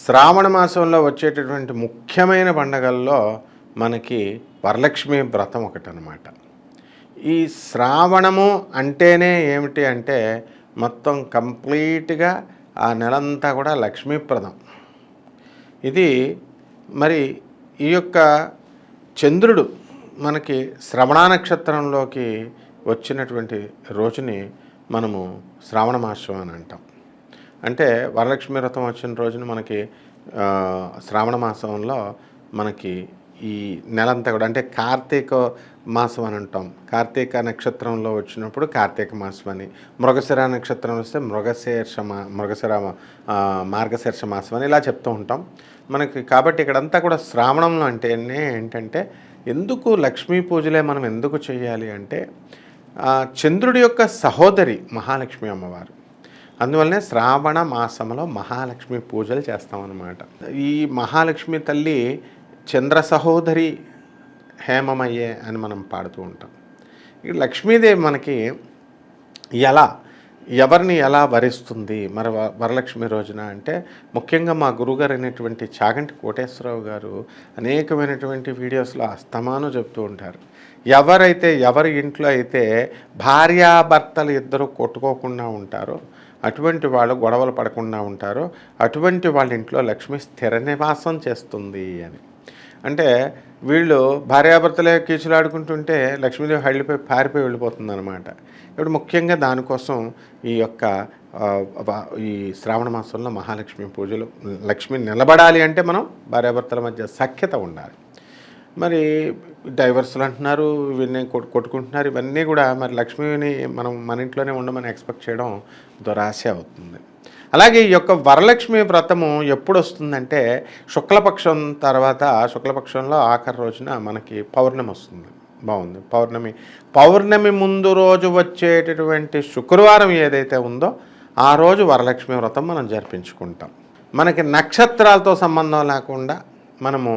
శ్రావణ మాసంలో వచ్చేటటువంటి ముఖ్యమైన పండగల్లో మనకి వరలక్ష్మి వ్రతం ఒకటనమాట. ఈ శ్రావణము అంటేనే ఏమిటి అంటే మొత్తం కంప్లీట్‌గా ఆ నెలంతా కూడా లక్ష్మీప్రదం. ఇది మరి ఈ యొక్క చంద్రుడు మనకి శ్రవణ నక్షత్రంలోకి వచ్చినటువంటి రోజుని మనము శ్రావణ మాసం అని అంటాం. అంటే వరలక్ష్మి వ్రతం వచ్చిన రోజున మనకి శ్రావణ మాసంలో మనకి ఈ నెలంతా కూడా అంటే కార్తీక మాసం అని అంటాం. కార్తీక నక్షత్రంలో వచ్చినప్పుడు కార్తీక మాసం అని, మృగశిర నక్షత్రం వస్తే మార్గశీర్ష మాసం అని ఇలా చెప్తూ ఉంటాం మనకి. కాబట్టి ఇక్కడంతా కూడా శ్రావణంలో అంటేనే ఏంటంటే ఎందుకు లక్ష్మీ పూజలే మనం ఎందుకు చేయాలి అంటే చంద్రుడి యొక్క సహోదరి మహాలక్ష్మి అమ్మవారు. అందువల్లనే శ్రావణ మాసంలో మహాలక్ష్మి పూజలు చేస్తామన్నమాట. ఈ మహాలక్ష్మి తల్లి చంద్ర సహోదరి హేమమయ్యే అని మనం పాడుతూ ఉంటాం. ఈ లక్ష్మీదేవి మనకి ఎవరిని ఎలా వరిస్తుంది మరి వరలక్ష్మి రోజున అంటే ముఖ్యంగా మా గురువుగారు అయినటువంటి చాగంటి కోటేశ్వరరావు గారు అనేకమైనటువంటి వీడియోస్లో అస్తమానం చెప్తూ ఉంటారు. ఎవరి ఇంట్లో అయితే భార్యాభర్తలు ఇద్దరు కొట్టుకోకుండా ఉంటారో, అటువంటి వాళ్ళు గొడవలు పడకుండా ఉంటారో, అటువంటి వాళ్ళ ఇంట్లో లక్ష్మి స్థిర నివాసం చేస్తుంది అని. అంటే వీళ్ళు భార్యాభర్తలే కీచులాడుకుంటుంటే లక్ష్మీదేవి హళ్ళిపోయి పారిపోయి వెళ్ళిపోతుంది అనమాట. ఇప్పుడు ముఖ్యంగా దానికోసం ఈ యొక్క ఈ శ్రావణ మాసంలో మహాలక్ష్మి పూజలు, లక్ష్మి నిలబడాలి అంటే మనం భార్యాభర్తల మధ్య సఖ్యత ఉండాలి. మరి డైవర్సులు అంటున్నారు, ఇవన్నీ కొట్టుకుంటున్నారు, ఇవన్నీ కూడా మరి లక్ష్మిని మనం మన ఇంట్లోనే ఉండమని ఎక్స్పెక్ట్ చేయడం దురాశ అవుతుంది. అలాగే ఈ యొక్క వరలక్ష్మి వ్రతము ఎప్పుడు వస్తుందంటే శుక్లపక్షం తర్వాత, శుక్లపక్షంలో ఆఖరి రోజున మనకి పౌర్ణమి వస్తుంది. బాగుంది. పౌర్ణమి ముందు రోజు వచ్చేటటువంటి శుక్రవారం ఏదైతే ఉందో ఆ రోజు వరలక్ష్మి వ్రతం మనం జరిపించుకుంటాం. మనకి నక్షత్రాలతో సంబంధం లేకుండా మనము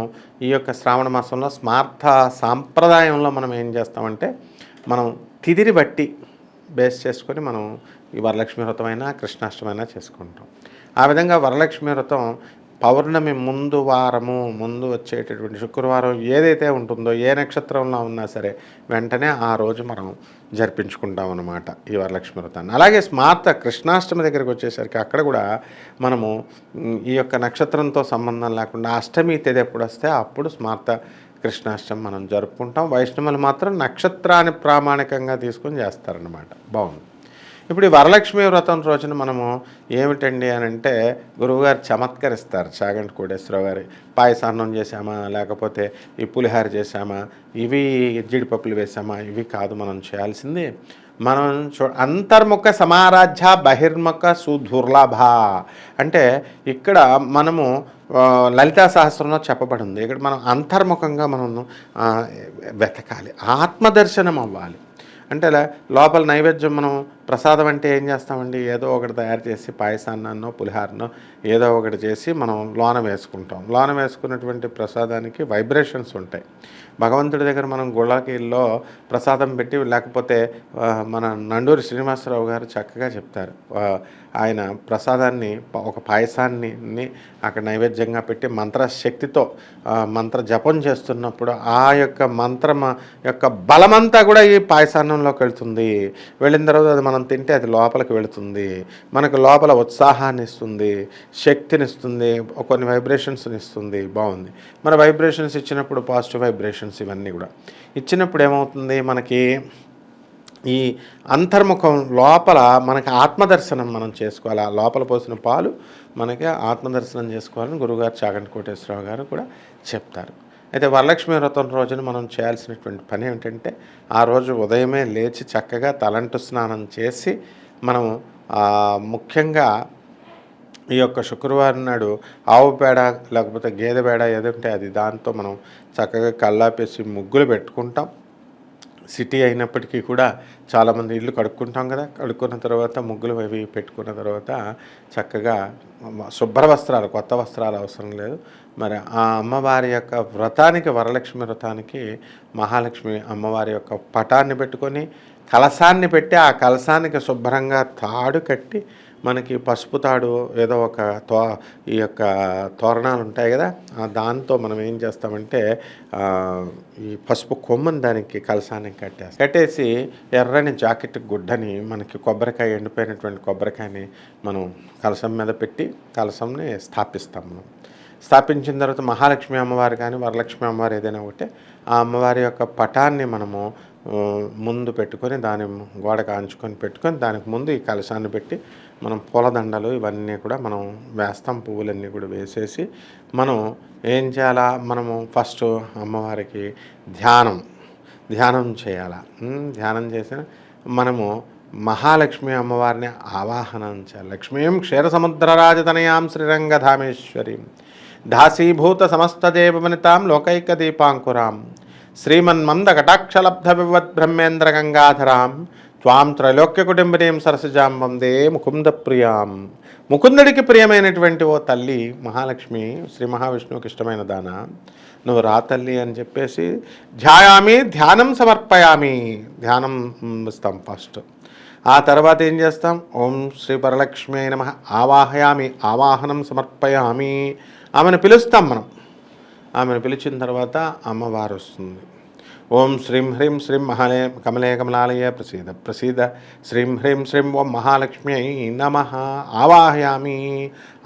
ఈ యొక్క శ్రావణ మాసంలో స్మార్థ సాంప్రదాయంలో మనం ఏం చేస్తామంటే మనం తిథిని బట్టి బేస్ చేసుకొని మనం ఈ వరలక్ష్మి వ్రతం అయినా కృష్ణాష్టమైనా చేసుకుంటాం. ఆ విధంగా వరలక్ష్మి వ్రతం పౌర్ణమి ముందు వచ్చేటటువంటి శుక్రవారం ఏదైతే ఉంటుందో, ఏ నక్షత్రంలో ఉన్నా సరే వెంటనే ఆ రోజు మనం జరిపించుకుంటాం అన్నమాట ఈ వరలక్ష్మి వ్రతాన్ని. అలాగే స్మార్త కృష్ణాష్టమి దగ్గరికి వచ్చేసరికి అక్కడ కూడా మనము ఈ యొక్క నక్షత్రంతో సంబంధం లేకుండా అష్టమి తేదీ ఎప్పుడు వస్తే అప్పుడు స్మార్త కృష్ణాష్టమి మనం జరుపుకుంటాం. వైష్ణవులు మాత్రం నక్షత్రాన్ని ప్రామాణికంగా తీసుకొని చేస్తారన్నమాట. బాగుంది. ఇప్పుడు ఈ వరలక్ష్మి వ్రతం రోజున మనము ఏమిటండి అని అంటే గురువుగారు చమత్కరిస్తారు. చాగంటి కోటేశ్వరరావు గారి పాయసాన్నం చేసామా, లేకపోతే ఈ పులిహార చేసామా, ఇవి జీడిపప్పులు వేసామా, ఇవి కాదు మనం చేయాల్సింది. మనం అంతర్ముఖ సమారాధ్య బహిర్ముఖ సుదుర్లభ అంటే ఇక్కడ మనము లలితా సహస్రంలో చెప్పబడింది. ఇక్కడ మనం అంతర్ముఖంగా మనం వెతకాలి, ఆత్మదర్శనం అవ్వాలి. అంటే లోపల నైవేద్యం మనం ప్రసాదం అంటే ఏం చేస్తామండి, ఏదో ఒకటి తయారు చేసి పాయసాన్నో పులిహారనో ఏదో ఒకటి చేసి మనం లోన వేసుకుంటాం. లోన వేసుకున్నటువంటి ప్రసాదానికి వైబ్రేషన్స్ ఉంటాయి. భగవంతుడి దగ్గర మనం గుళ్ళకిలో ప్రసాదం పెట్టి, లేకపోతే మన నండూరి శ్రీనివాసరావు గారు చక్కగా చెప్తారు. ఆయన ప్రసాదాన్ని ఒక పాయసాన్ని అక్కడ నైవేద్యంగా పెట్టి మంత్రశక్తితో మంత్ర జపం చేస్తున్నప్పుడు ఆ యొక్క మంత్రం యొక్క బలమంతా కూడా ఈ పాయసాన్నంలోకి వెళుతుంది. వెళ్ళిన తర్వాత అది మనం తింటే అది లోపలికి వెళుతుంది, మనకు లోపల ఉత్సాహాన్ని ఇస్తుంది, శక్తిని ఇస్తుంది, కొన్ని వైబ్రేషన్స్ని ఇస్తుంది. బాగుంది. మన వైబ్రేషన్స్ ఇచ్చినప్పుడు పాజిటివ్ వైబ్రేషన్స్ ఇవన్నీ కూడా ఇచ్చినప్పుడు ఏమవుతుంది, మనకి ఈ అంతర్ముఖం లోపల మనకి ఆత్మదర్శనం మనం చేసుకోవాలి. ఆ లోపల పోసిన పాలు మనకి ఆత్మదర్శనం చేసుకోవాలని గురువుగారు చాగంటి కోటేశ్వరరావు గారు కూడా చెప్తారు. అయితే వరలక్ష్మి వ్రతం రోజున మనం చేయాల్సినటువంటి పని ఏమిటంటే ఆ రోజు ఉదయమే లేచి చక్కగా తలంటు స్నానం చేసి మనం ముఖ్యంగా ఈ యొక్క శుక్రవారం నాడు ఆవు పేడ లేకపోతే గేదె పేడ ఏదంటే అది దాంతో మనం చక్కగా కల్లాపేసి ముగ్గులు పెట్టుకుంటాం. సిటీ అయినప్పటికీ కూడా చాలామంది ఇల్లు కడుక్కుంటాం కదా, కడుక్కున్న తర్వాత ముగ్గులు అవి పెట్టుకున్న తర్వాత చక్కగా శుభ్ర వస్త్రాలు, కొత్త వస్త్రాలు అవసరం లేదు. మరి ఆ అమ్మవారి యొక్క వ్రతానికి, వరలక్ష్మి వ్రతానికి మహాలక్ష్మి అమ్మవారి యొక్క పటాన్ని పెట్టుకొని కలశాన్ని పెట్టి ఆ కలశానికి శుభ్రంగా తాడు కట్టి మనకి పసుపు తాడు ఏదో ఒక ఈ యొక్క తోరణాలు ఉంటాయి కదా, దాంతో మనం ఏం చేస్తామంటే ఈ పసుపు కొమ్మని దానికి కలశానికి కట్టేసి ఎర్రని జాకెట్ గుడ్డని మనకి కొబ్బరికాయ, ఎండిపోయినటువంటి కొబ్బరికాయని మనం కలశం మీద పెట్టి కలశంని స్థాపిస్తాం. మనం స్థాపించిన తర్వాత మహాలక్ష్మి అమ్మవారు కానీ వరలక్ష్మి అమ్మవారు ఏదైనా ఒకటే ఆ అమ్మవారి యొక్క పటాన్ని మనము ముందు పెట్టుకొని దాని గోడకు ఆంచుకొని పెట్టుకొని దానికి ముందు ఈ కలశాన్ని పెట్టి మనం పూలదండలు ఇవన్నీ కూడా మనం వేస్తాం. పువ్వులన్నీ కూడా వేసేసి మనం ఏం చేయాలా, మనము ఫస్ట్ అమ్మవారికి ధ్యానం చేయాలా. ధ్యానం చేసిన మనము మహాలక్ష్మి అమ్మవారిని ఆవాహనం చేయాలి. లక్ష్మీం క్షీరసముద్రరాజతనయాం శ్రీరంగధామేశ్వరీం దాసీభూత సమస్తదేవవనితాం లోకైక దీపాంకురాం శ్రీమన్మంద కటాక్షలబ్ధ వివద్బ్రహ్మేంద్ర గంగాధరాం త్వాం త్రైలోక్యకుటుంబినీం సరసజాం వందే ముకుంద ప్రియాం. ముకుందుడికి ప్రియమైనటువంటి ఓ తల్లి మహాలక్ష్మి, శ్రీ మహావిష్ణువుకి ఇష్టమైన దాన, నువ్వు రా తల్లి అని చెప్పేసి ధ్యానం సమర్పయామి, ధ్యానం ఇస్తాం ఫస్ట్. ఆ తర్వాత ఏం చేస్తాం, ఓం శ్రీ వరలక్ష్మి నమః ఆవాహయామి, ఆవాహనం సమర్పయామి, ఆమెను పిలుస్తాం మనం. ఆమెను పిలిచిన తర్వాత అమ్మవారు వస్తుంది. ఓం శ్రీం హ్రీం శ్రీం కమలే కమలాలయ ప్రసీద శ్రీం హ్రీం శ్రీం ఓం మహాలక్ష్మ్యై నమః ఆవాహయామి,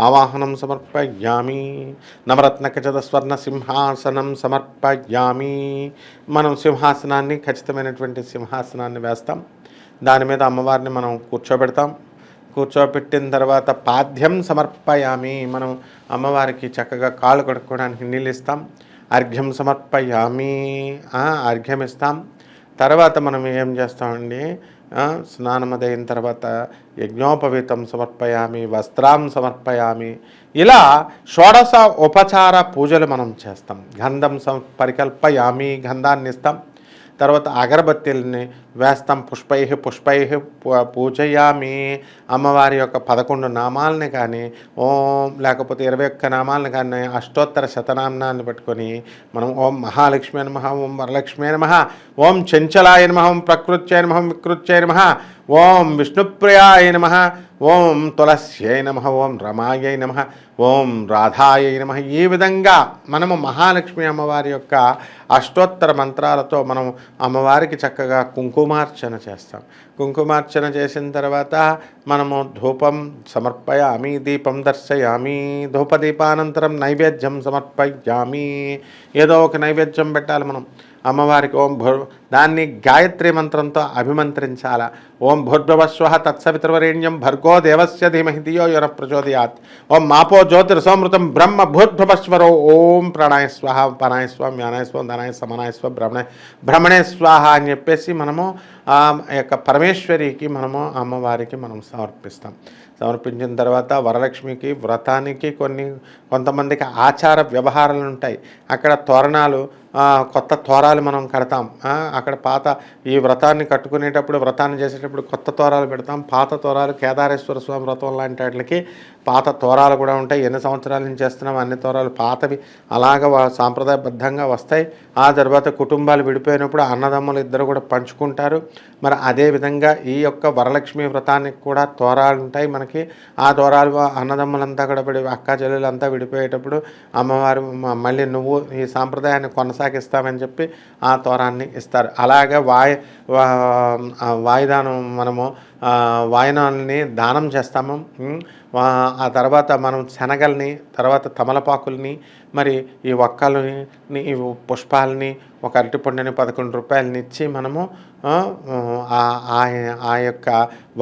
ఆవాహనం సమర్పయామి, నవరత్నకచతస్వర్ణ సింహాసనం సమర్పయామి. మనం సింహాసనాన్ని, ఖచ్చితమైనటువంటి సింహాసనాన్ని వేస్తాం. దాని మీద అమ్మవారిని మనం కూర్చోబెడతాం. కూర్చోబెట్టిన తర్వాత పాద్యం సమర్పయామి, మనం అమ్మవారికి చక్కగా కాళ్ళు కడుక్కోవడానికి నీళ్ళు ఇస్తాం. అర్ఘ్యం సమర్పయామి, అర్ఘ్యం ఇస్తాం. తర్వాత మనం ఏం చేస్తామండి, స్నానం అయిన తర్వాత యజ్ఞోపవీతం సమర్పయామి, వస్త్రం సమర్పయామి. ఇలా షోడశ ఉపచార పూజలు మనం చేస్తాం. గంధం పరికల్పయామి, గంధాన్ని ఇస్తాం. తర్వాత అగరబత్తీలని వేస్తాం. పుష్పై పూజయామి, అమ్మవారి యొక్క 11 నామాలని కానీ లేకపోతే 21 నామాలను కానీ అష్టోత్తర శతనామాన్ని పెట్టుకొని మనం ఓం మహాలక్ష్మి నమః, ఓం వరలక్ష్మి నమః, ఓం చంచలాయ నమః, ఓం ప్రకృత్యై నమః, వికృత్యై నమః, ఓం విష్ణుప్రియాయ నమః, ఓం తులస్యై నమః, ఓం రమాయై నమః, ఓం రాధాయై నమః. ఈ విధంగా మనము మహాలక్ష్మి అమ్మవారి యొక్క అష్టోత్తర మంత్రాలతో మనం అమ్మవారికి చక్కగా కుంకుమార్చన చేస్తాం. కుంకుమార్చన చేసిన తర్వాత మనము ధూపం సమర్పయామి, దీపం దర్శయామి, ధూపదీపానంతరం నైవేద్యం సమర్పయామి. ఏదో ఒక నైవేద్యం పెట్టాలి మనం అమ్మవారికి. దాన్ని గాయత్రి మంత్రంతో అభిమంత్రించాల. ఓం భూర్భువస్వః తత్సవితుర్వరేణ్యం భర్గో దేవస్య ధీమహి ధియో యో నః ప్రచోదయాత్. ఓం మాపో జ్యోతిర్సోమృతం బ్రహ్మ భూర్భువస్వరో. ఓం ప్రాణాయ స్వాహ, పానాయ స్వాహ, జ్ఞానాయ స్వాహ, ధనాయ సమానాయ స్వాహ, బ్రహ్మణే స్వాహ అని చెప్పేసి మనము ఆ యొక్క పరమేశ్వరికి మనము అమ్మవారికి మనం సమర్పిస్తాం. సమర్పించిన తర్వాత వరలక్ష్మికి వ్రతానికి కొంతమందికి ఆచార వ్యవహారాలు ఉంటాయి. అక్కడ తోరణాలు, కొత్త తోరాలు మనం కడతాం. అక్కడ పాత ఈ వ్రతాన్ని కట్టుకునేటప్పుడు, వ్రతాన్ని చేసేటప్పుడు కొత్త తోరాలు పెడతాం. పాత తోరాలు కేదారేశ్వర స్వామి వ్రతం లాంటి వాటికి పాత తోరాలు కూడా ఉంటాయి. ఎన్ని సంవత్సరాల నుంచి చేస్తున్నాం అన్ని తోరాలు పాతవి అలాగ సాంప్రదాయబద్ధంగా వస్తాయి. ఆ తర్వాత కుటుంబాలు విడిపోయినప్పుడు అన్నదమ్ములు ఇద్దరు కూడా పంచుకుంటారు. మరి అదేవిధంగా ఈ యొక్క వరలక్ష్మి వ్రతానికి కూడా తోరాలు ఉంటాయి మనకి. ఆ తోరాలు అన్నదమ్ములంతా కూడా అక్క చెల్లెలంతా విడిపోయేటప్పుడు అమ్మవారు మళ్ళీ నువ్వు ఈ సాంప్రదాయాన్ని కొనసాగిస్తామని చెప్పి ఆ తోరాన్ని ఇస్తారు. అలాగే వాయిదానం మనము వాయినాల్ని దానం చేస్తాము. ఆ తర్వాత మనం శనగల్ని, తర్వాత తమలపాకుల్ని, మరి ఈ ఒక్కలని, ఈ పుష్పాలని, ఒక అరటిపండుని 11 రూపాయలని ఇచ్చి మనము ఆ యొక్క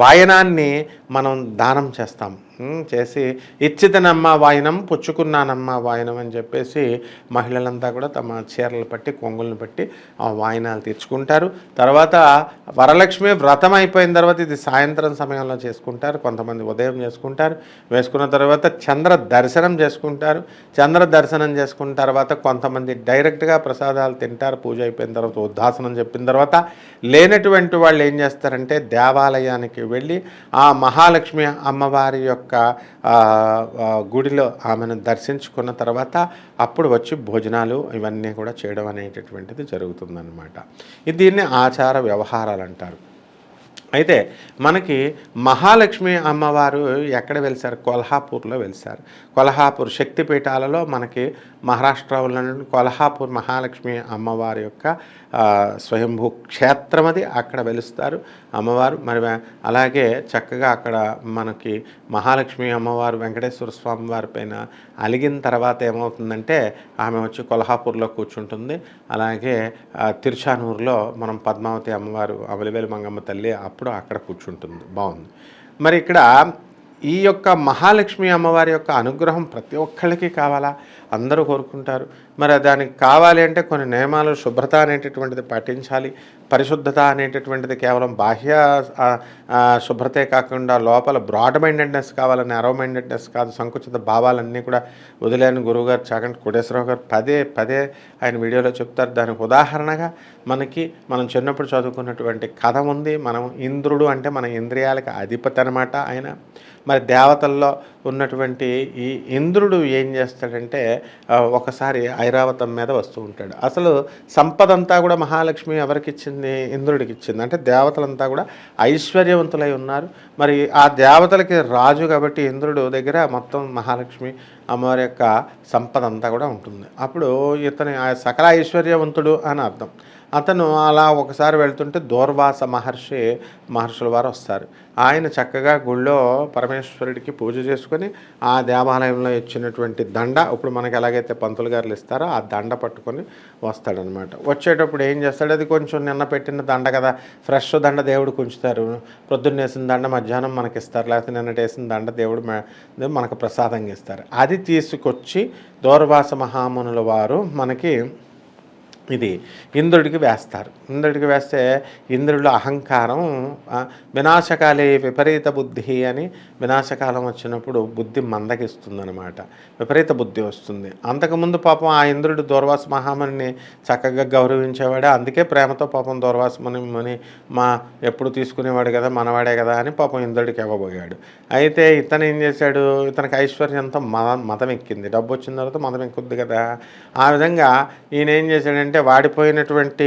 వాయనాన్ని మనం దానం చేస్తాం. చేసి ఇచ్చితనమ్మ వాయనం పుచ్చుకున్నానమ్మ వాయనం అని చెప్పేసి మహిళలంతా కూడా తమ చీరలు పట్టి కొంగులను పట్టి ఆ వాయనాలు తీర్చుకుంటారు. తర్వాత వరలక్ష్మి వ్రతం అయిపోయిన తర్వాత ఇది సాయంత్రం సమయంలో చేసుకుంటారు. కొంతమంది ఉదయం చేసుకుంటారు. వేసుకున్న తర్వాత చంద్ర దర్శనం చేసుకుంటారు. చంద్ర దర్శనం చేసుకున్న తర్వాత కొంతమంది డైరెక్ట్గా ప్రసాదాలు తింటారు. పూజ అయిపోయిన తర్వాత ఉద్దాసనం చెప్పిన తర్వాత లేనటువంటి వాళ్ళు ఏం చేస్తారంటే దేవాలయానికి వెళ్ళి ఆ మహాలక్ష్మి అమ్మవారి యొక్క గుడిలో ఆమెను దర్శించుకున్న తర్వాత అప్పుడు వచ్చి భోజనాలు ఇవన్నీ కూడా చేయడం అనేటటువంటిది జరుగుతుందన్నమాట. దీన్ని ఆచార వ్యవహారాలు అంటారు. అయితే మనకి మహాలక్ష్మి అమ్మవారు ఎక్కడ వెలిసారు? కొల్హాపూర్‌లో వెలిసారు. కొల్హాపూర్ శక్తిపీఠాలలో మనకి మహారాష్ట్రలోని కొల్హాపూర్ మహాలక్ష్మి అమ్మవారి యొక్క స్వయంభూ క్షేత్రం అది. అక్కడ వెలుస్తారు అమ్మవారు. మరి అలాగే చక్కగా అక్కడ మనకి మహాలక్ష్మి అమ్మవారు వెంకటేశ్వర స్వామి వారి పైన అలిగిన తర్వాత ఏమవుతుందంటే ఆమె వచ్చి కొల్హాపూర్‌లో కూర్చుంటుంది. అలాగే తిరుచానూరులో మనం పద్మావతి అమ్మవారు, అవలివేలు మంగమ్మ తల్లి అప్పుడు అక్కడ కూర్చుంటుంది. బాగుంది. మరి ఇక్కడ ఈ యొక్క మహాలక్ష్మి అమ్మవారి యొక్క అనుగ్రహం ప్రతి ఒక్కళ్ళకి కావాలా? అందరూ కోరుకుంటారు. మరి దానికి కావాలి అంటే కొన్ని నియమాలు, శుభ్రత అనేటటువంటిది పాటించాలి. పరిశుద్ధత అనేటటువంటిది కేవలం బాహ్య శుభ్రతే కాకుండా లోపల బ్రాడ్ మైండెడ్నెస్ కావాలి, నారో మైండెడ్నెస్ కాదు. సంకుచిత భావాలన్నీ కూడా వదిలేని గురువుగారు చాగంటి కోటేశ్వరరావు గారు పదే పదే ఆయన వీడియోలో చెప్తారు. దానికి ఉదాహరణగా మనం చిన్నప్పుడు చదువుకున్నటువంటి కథ ఉంది. మనం ఇంద్రుడు అంటే మన ఇంద్రియాలకు అధిపతి అనమాట ఆయన. మరి దేవతల్లో ఉన్నటువంటి ఈ ఇంద్రుడు ఏం చేస్తాడంటే ఒకసారి ఐరావతం మీద వస్తూ ఉంటాడు. అసలు సంపద అంతా కూడా మహాలక్ష్మి ఎవరికి ఇచ్చింది? ఇంద్రుడికి ఇచ్చింది. అంటే దేవతలంతా కూడా ఐశ్వర్యవంతులై ఉన్నారు. మరి ఆ దేవతలకి రాజు కాబట్టి ఇంద్రుడు దగ్గర మొత్తం మహాలక్ష్మి అమ్మవారి యొక్క సంపద అంతా కూడా ఉంటుంది. అప్పుడు ఇతని సకల ఐశ్వర్యవంతుడు అని అర్థం. అతను అలా ఒకసారి వెళ్తుంటే దూర్వాస మహర్షుల వారు వస్తారు. ఆయన చక్కగా గుళ్ళో పరమేశ్వరుడికి పూజ చేసుకొని ఆ దేవాలయంలో ఇచ్చినటువంటి దండ, ఇప్పుడు మనకి ఎలాగైతే పంతులు గారులు ఇస్తారో ఆ దండ పట్టుకొని వస్తాడనమాట. వచ్చేటప్పుడు ఏం చేస్తాడు? అది కొంచెం నిన్న పెట్టిన దండ కదా, ఫ్రెష్ దండ దేవుడికి ఉంచుతారు. పొద్దున్న వేసిన దండ మధ్యాహ్నం మనకి ఇస్తారు, లేకపోతే నిన్నటి వేసిన దండ దేవుడు మనకు ప్రసాదంగా ఇస్తారు. అది తీసుకొచ్చి దూర్వాస మహామునుల వారు మనకి ఇది ఇంద్రుడికి వేస్తారు. ఇంద్రుడికి వేస్తే ఇంద్రుడిలో అహంకారం, వినాశకాలే విపరీత బుద్ధి అని, వినాశకాలం వచ్చినప్పుడు బుద్ధి మందగిస్తుందన్నమాట, విపరీత బుద్ధి వస్తుంది. అంతకుముందు పాపం ఆ ఇంద్రుడు దూర్వాస మహాముని చక్కగా గౌరవించేవాడే. అందుకే ప్రేమతో పాపం దూర్వాస ముని ఎప్పుడు తీసుకునేవాడు కదా, మనవాడే కదా అని పాపం ఇంద్రుడికి ఇవ్వబోయాడు. అయితే ఇతను ఏం చేశాడు? ఇతనికి ఐశ్వర్యంతో మతం ఎక్కింది. డబ్బు వచ్చిన తర్వాత మతం ఎక్కుద్ది కదా. ఆ విధంగా ఈయన ఏం చేశాడంటే వాడిపోయినటువంటి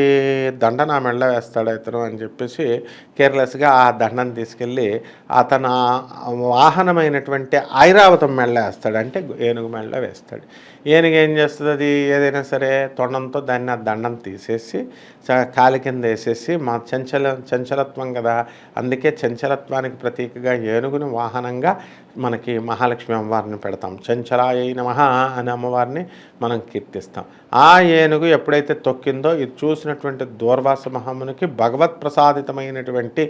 దండ నా మెళ్ళ వేస్తాడు ఇతను అని చెప్పేసి కేర్లెస్గా ఆ దండను తీసుకెళ్ళి అతను వాహనమైనటువంటి ఐరావతం మెళ్ళ వేస్తాడు. అంటే ఏనుగు మెళ్ళ వేస్తాడు. ఏనుగు ఏం చేస్తుంది? అది ఏదైనా సరే తొండంతో దాన్ని ఆ దండం తీసేసి కాలి కింద వేసేసి, మా చంచలత్వం కదా, అందుకే చంచలత్వానికి ప్రతీకగా ఏనుగుని వాహనంగా మనకి మహాలక్ష్మి అమ్మవారిని పెడతాం. చంచలాయ నమః అనే అమ్మవారిని మనం కీర్తిస్తాం. ఆ ఏనుగు ఎప్పుడైతే తొక్కిందో ఇది చూసినటువంటి దూర్వాస మహామునికి భగవత్ ప్రసాదితమైనటువంటి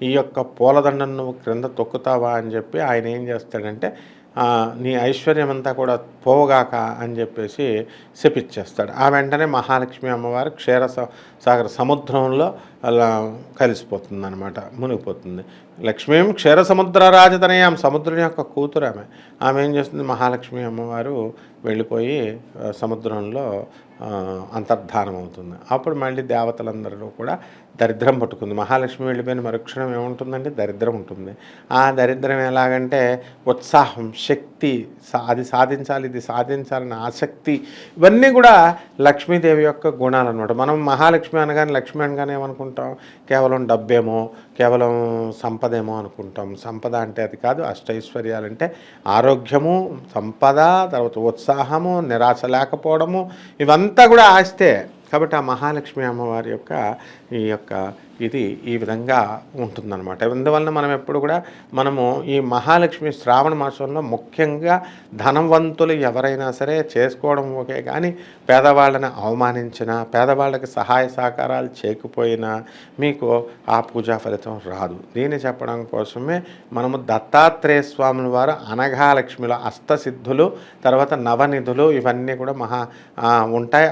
ఈ యొక్క పూలదండను నువ్వు క్రింద తొక్కుతావా అని చెప్పి ఆయన ఏం చేస్తాడంటే నీ ఐశ్వర్యం అంతా కూడా పోగాక అని చెప్పేసి శపిచ్చేస్తాడు. ఆ వెంటనే మహాలక్ష్మి అమ్మవారు సాగర సముద్రంలో అలా కలిసిపోతుంది అనమాట, మునిగిపోతుంది. లక్ష్మీం క్షీర సముద్ర రాజతనయాం, సముద్రం యొక్క కూతురు ఆమె ఏం చేస్తుంది? మహాలక్ష్మి అమ్మవారు వెళ్ళిపోయి సముద్రంలో అంతర్ధానం అవుతుంది. అప్పుడు మళ్ళీ దేవతలందరూ కూడా దరిద్రం పట్టుకుంది. మహాలక్ష్మి వెళ్ళిపోయిన మరుక్షణం ఏముంటుందంటే దరిద్రం ఉంటుంది. ఆ దరిద్రం ఎలాగంటే ఉత్సాహం, శక్తి, అది సాధించాలి ఇది సాధించాలని ఆసక్తి, ఇవన్నీ కూడా లక్ష్మీదేవి యొక్క గుణాలు అనమాట. మనం మహాలక్ష్మి అనగానే, లక్ష్మి అనగానే ఏమనుకుంటాం? కేవలం డబ్బేమో, కేవలం సంపదేమో అనుకుంటాం. సంపద అంటే అది కాదు. అష్టైశ్వర్యాలంటే ఆరోగ్యము, సంపద, తర్వాత ఉత్సాహము, నిరాశ లేకపోవడము, ఇవంతా కూడా ఆస్తే. కాబట్టి ఆ మహాలక్ష్మి అమ్మవారి యొక్క ఇది ఈ విధంగా ఉంటుందన్నమాట. ఇందువలన మనం ఎప్పుడు కూడా ఈ మహాలక్ష్మి శ్రావణ మాసంలో ముఖ్యంగా ధనవంతులు ఎవరైనా సరే చేసుకోవడం ఓకే, కానీ పేదవాళ్ళని అవమానించినా, పేదవాళ్ళకి సహాయ సహకారాలు చేయకపోయినా మీకు ఆ పూజా ఫలితం రాదు. దీన్ని చెప్పడం కోసమే మనము దత్తాత్రేయ స్వాముల వారు అనఘాలక్ష్మిలో అష్టసిద్ధులు, తర్వాత నవనిధులు, ఇవన్నీ కూడా ఉంటాయి.